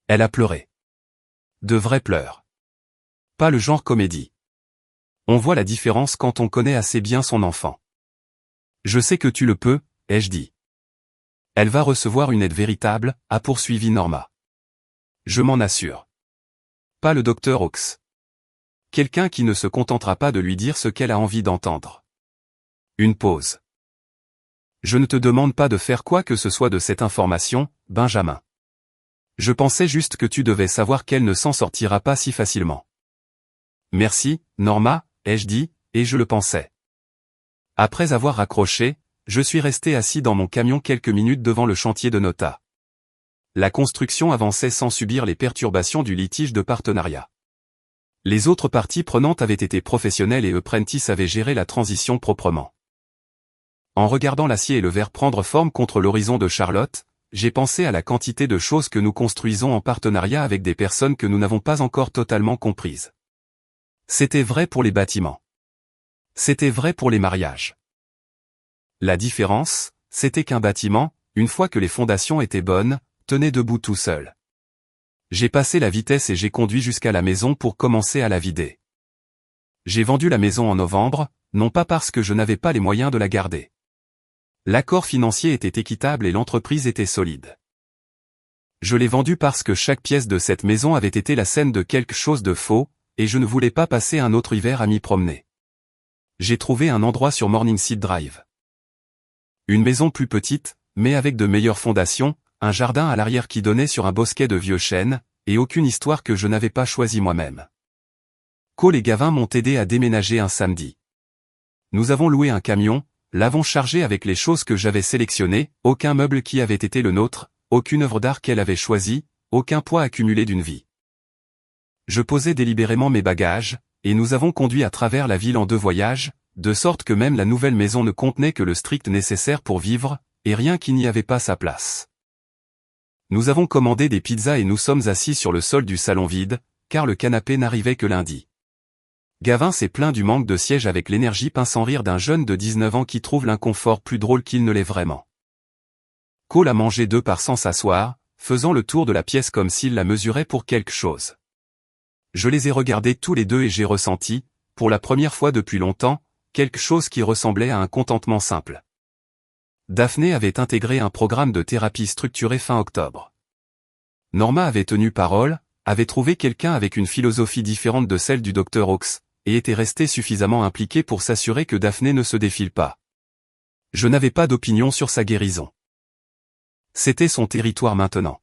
Elle a pleuré. De vrais pleurs. Pas le genre comédie. On voit la différence quand on connaît assez bien son enfant. Je sais que tu le peux, ai-je dit. Elle va recevoir une aide véritable, a poursuivi Norma. Je m'en assure. Pas le docteur Hawkes. Quelqu'un qui ne se contentera pas de lui dire ce qu'elle a envie d'entendre. Une pause. Je ne te demande pas de faire quoi que ce soit de cette information, Benjamin. Je pensais juste que tu devais savoir qu'elle ne s'en sortira pas si facilement. Merci, Norma, ai-je dit, et je le pensais. Après avoir raccroché, je suis resté assis dans mon camion quelques minutes devant le chantier de Nota. La construction avançait sans subir les perturbations du litige de partenariat. Les autres parties prenantes avaient été professionnelles et Apprentice avait géré la transition proprement. En regardant l'acier et le verre prendre forme contre l'horizon de Charlotte, j'ai pensé à la quantité de choses que nous construisons en partenariat avec des personnes que nous n'avons pas encore totalement comprises. C'était vrai pour les bâtiments. C'était vrai pour les mariages. La différence, c'était qu'un bâtiment, une fois que les fondations étaient bonnes, tenait debout tout seul. J'ai passé la vitesse et j'ai conduit jusqu'à la maison pour commencer à la vider. J'ai vendu la maison en novembre, non pas parce que je n'avais pas les moyens de la garder. L'accord financier était équitable et l'entreprise était solide. Je l'ai vendue parce que chaque pièce de cette maison avait été la scène de quelque chose de faux, et je ne voulais pas passer un autre hiver à m'y promener. J'ai trouvé un endroit sur Morningside Drive. Une maison plus petite, mais avec de meilleures fondations, un jardin à l'arrière qui donnait sur un bosquet de vieux chênes, et aucune histoire que je n'avais pas choisie moi-même. Cole et Gavin m'ont aidé à déménager un samedi. Nous avons loué un camion, l'avons chargé avec les choses que j'avais sélectionnées, aucun meuble qui avait été le nôtre, aucune œuvre d'art qu'elle avait choisie, aucun poids accumulé d'une vie. Je posais délibérément mes bagages, et nous avons conduit à travers la ville en 2 voyages, de sorte que même la nouvelle maison ne contenait que le strict nécessaire pour vivre, et rien qui n'y avait pas sa place. Nous avons commandé des pizzas et nous sommes assis sur le sol du salon vide, car le canapé n'arrivait que lundi. Gavin s'est plaint du manque de sièges avec l'énergie pince en rire d'un jeune de 19 ans qui trouve l'inconfort plus drôle qu'il ne l'est vraiment. Cole a mangé 2 parts sans s'asseoir, faisant le tour de la pièce comme s'il la mesurait pour quelque chose. Je les ai regardés tous les deux et j'ai ressenti, pour la première fois depuis longtemps, quelque chose qui ressemblait à un contentement simple. Daphné avait intégré un programme de thérapie structuré fin octobre. Norma avait tenu parole, avait trouvé quelqu'un avec une philosophie différente de celle du Dr Hawkes, et était restée suffisamment impliquée pour s'assurer que Daphné ne se défile pas. Je n'avais pas d'opinion sur sa guérison. C'était son territoire maintenant.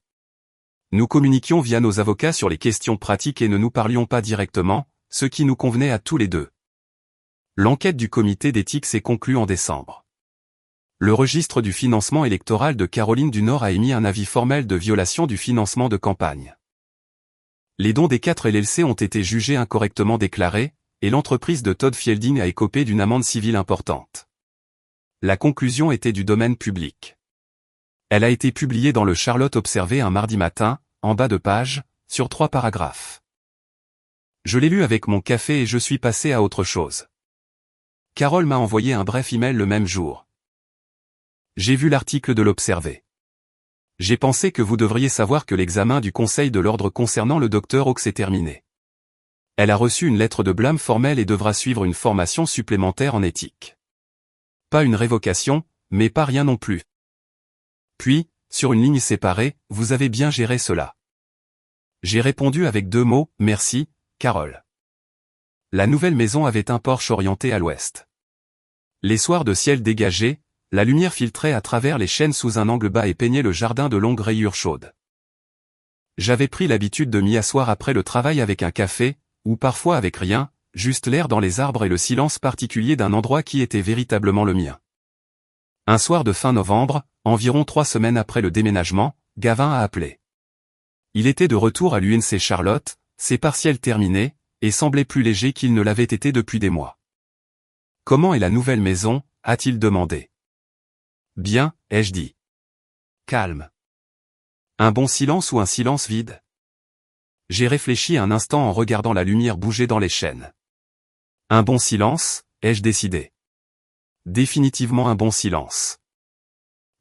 Nous communiquions via nos avocats sur les questions pratiques et ne nous parlions pas directement, ce qui nous convenait à tous les deux. L'enquête du comité d'éthique s'est conclue en décembre. Le registre du financement électoral de Caroline du Nord a émis un avis formel de violation du financement de campagne. Les dons des 4 LLC ont été jugés incorrectement déclarés, et l'entreprise de Todd Fielding a écopé d'une amende civile importante. La conclusion était du domaine public. Elle a été publiée dans le Charlotte Observer un mardi matin, en bas de page, sur 3 paragraphes. Je l'ai lu avec mon café et je suis passé à autre chose. Carole m'a envoyé un bref email le même jour. J'ai vu l'article de l'Observer. J'ai pensé que vous devriez savoir que l'examen du Conseil de l'ordre concernant le Dr Hawkes est terminé. Elle a reçu une lettre de blâme formelle et devra suivre une formation supplémentaire en éthique. Pas une révocation, mais pas rien non plus. Puis, sur une ligne séparée, vous avez bien géré cela. J'ai répondu avec 2 mots, merci, Carole. La nouvelle maison avait un porche orienté à l'ouest. Les soirs de ciel dégagé, la lumière filtrait à travers les chênes sous un angle bas et peignait le jardin de longues rayures chaudes. J'avais pris l'habitude de m'y asseoir après le travail avec un café, ou parfois avec rien, juste l'air dans les arbres et le silence particulier d'un endroit qui était véritablement le mien. Un soir de fin novembre, environ 3 semaines après le déménagement, Gavin a appelé. Il était de retour à l'UNC Charlotte, ses partiels terminés, et semblait plus léger qu'il ne l'avait été depuis des mois. « Comment est la nouvelle maison ?» a-t-il demandé. « Bien, ai-je dit. »« Calme. » Un bon silence ou un silence vide? J'ai réfléchi un instant en regardant la lumière bouger dans les chênes. Un bon silence, ai-je décidé. Définitivement un bon silence.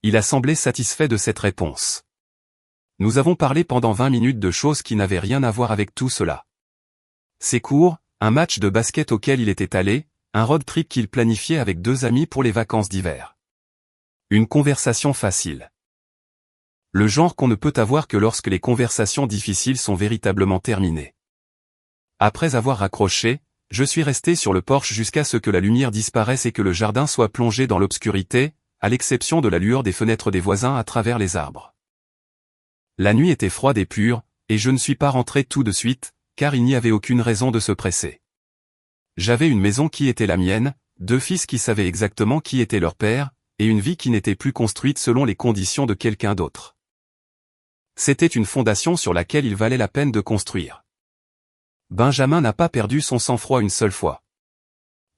Il a semblé satisfait de cette réponse. Nous avons parlé pendant 20 minutes de choses qui n'avaient rien à voir avec tout cela. Ses cours, un match de basket auquel il était allé, un road trip qu'il planifiait avec 2 amis pour les vacances d'hiver. Une conversation facile. Le genre qu'on ne peut avoir que lorsque les conversations difficiles sont véritablement terminées. Après avoir raccroché, je suis resté sur le porche jusqu'à ce que la lumière disparaisse et que le jardin soit plongé dans l'obscurité, à l'exception de la lueur des fenêtres des voisins à travers les arbres. La nuit était froide et pure, et je ne suis pas rentré tout de suite, car il n'y avait aucune raison de se presser. J'avais une maison qui était la mienne, 2 fils qui savaient exactement qui était leur père, et une vie qui n'était plus construite selon les conditions de quelqu'un d'autre. C'était une fondation sur laquelle il valait la peine de construire. Benjamin n'a pas perdu son sang-froid une seule fois.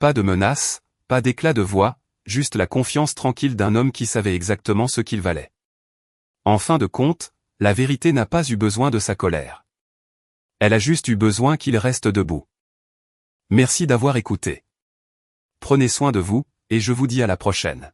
Pas de menaces, pas d'éclat de voix, juste la confiance tranquille d'un homme qui savait exactement ce qu'il valait. En fin de compte, la vérité n'a pas eu besoin de sa colère. Elle a juste eu besoin qu'il reste debout. Merci d'avoir écouté. Prenez soin de vous, et je vous dis à la prochaine.